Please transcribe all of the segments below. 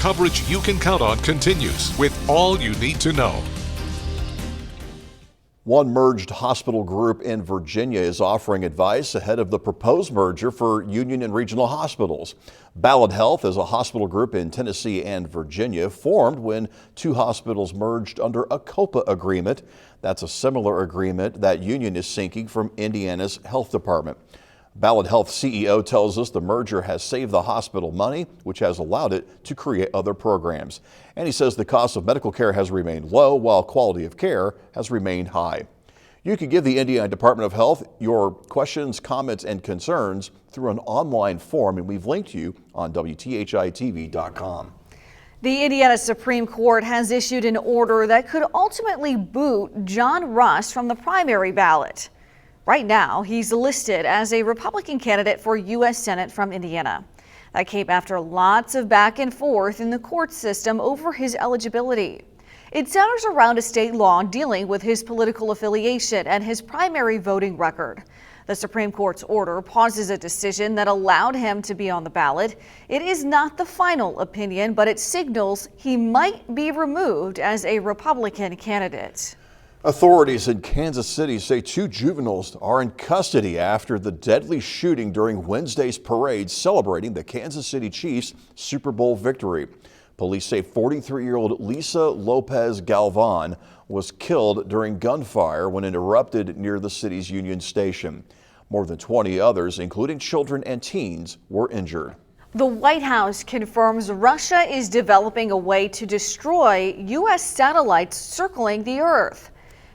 Coverage you can count on continues with all you need to know. One merged hospital group in Virginia is offering advice ahead of the proposed merger for Union and regional hospitals. Ballad Health is a hospital group in Tennessee and Virginia formed when two hospitals merged under a COPA agreement. That's a similar agreement that Union is seeking from Indiana's health department. Ballad Health CEO tells us the merger has saved the hospital money, which has allowed it to create other programs. And he says the cost of medical care has remained low while quality of care has remained high. You can give the Indiana Department of Health your questions, comments, and concerns through an online form, and we've linked you on WTHI-TV.com. The Indiana Supreme Court has issued an order that could ultimately boot John Rust from the primary ballot. Right now, he's listed as a Republican candidate for U.S. Senate from Indiana. That came after lots of back and forth in the court system over his eligibility. It centers around a state law dealing with his political affiliation and his primary voting record. The Supreme Court's order pauses a decision that allowed him to be on the ballot. It is not the final opinion, but it signals he might be removed as a Republican candidate. Authorities in Kansas City say two juveniles are in custody after the deadly shooting during Wednesday's parade celebrating the Kansas City Chiefs' Super Bowl victory. Police say 43-year-old Lisa Lopez Galvan was killed during gunfire when it erupted near the city's Union Station. More than 20 others, including children and teens, were injured. The White House confirms Russia is developing a way to destroy U.S. satellites circling the Earth.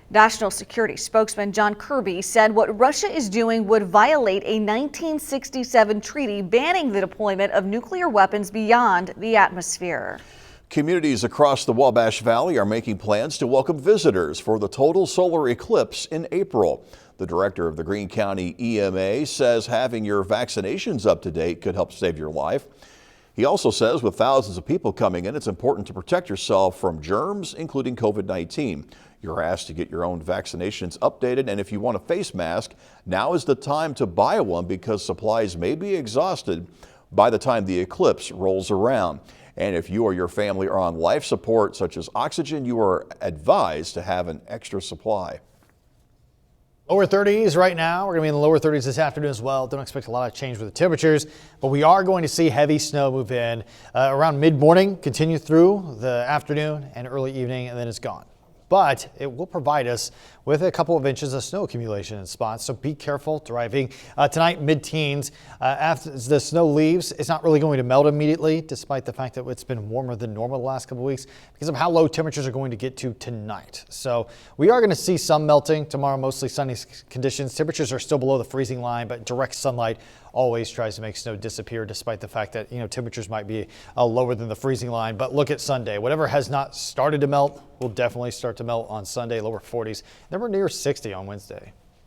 National Security spokesman John Kirby said what Russia is doing would violate a 1967 treaty banning the deployment of nuclear weapons beyond the atmosphere. Communities across the Wabash Valley are making plans to welcome visitors for the total solar eclipse in April. The director of the Greene County EMA says having your vaccinations up to date could help save your life. He also says with thousands of people coming in, it's important to protect yourself from germs, including COVID-19. You're asked to get your own vaccinations updated, and if you want a face mask, now is the time to buy one because supplies may be exhausted by the time the eclipse rolls around. And if you or your family are on life support, such as oxygen, you are advised to have an extra supply. Lower 30s right now. We're going to be in the lower 30s this afternoon as well. Don't expect a lot of change with the temperatures, but we are going to see heavy snow move in around mid-morning, continue through the afternoon and early evening, and then it's gone. But it will provide us with a couple of inches of snow accumulation in spots, so be careful driving. Tonight, mid-teens. After the snow leaves, it's not really going to melt immediately, despite the fact that it's been warmer than normal the last couple of weeks because of how low temperatures are going to get to tonight. So we are going to see some melting tomorrow, mostly sunny conditions. Temperatures are still below the freezing line, but direct sunlight always tries to make snow disappear, despite the fact that, temperatures might be lower than the freezing line. But look at Sunday. Whatever has not started to melt will definitely start to melt on Sunday, lower 40s. Then we're near 60 on Wednesday.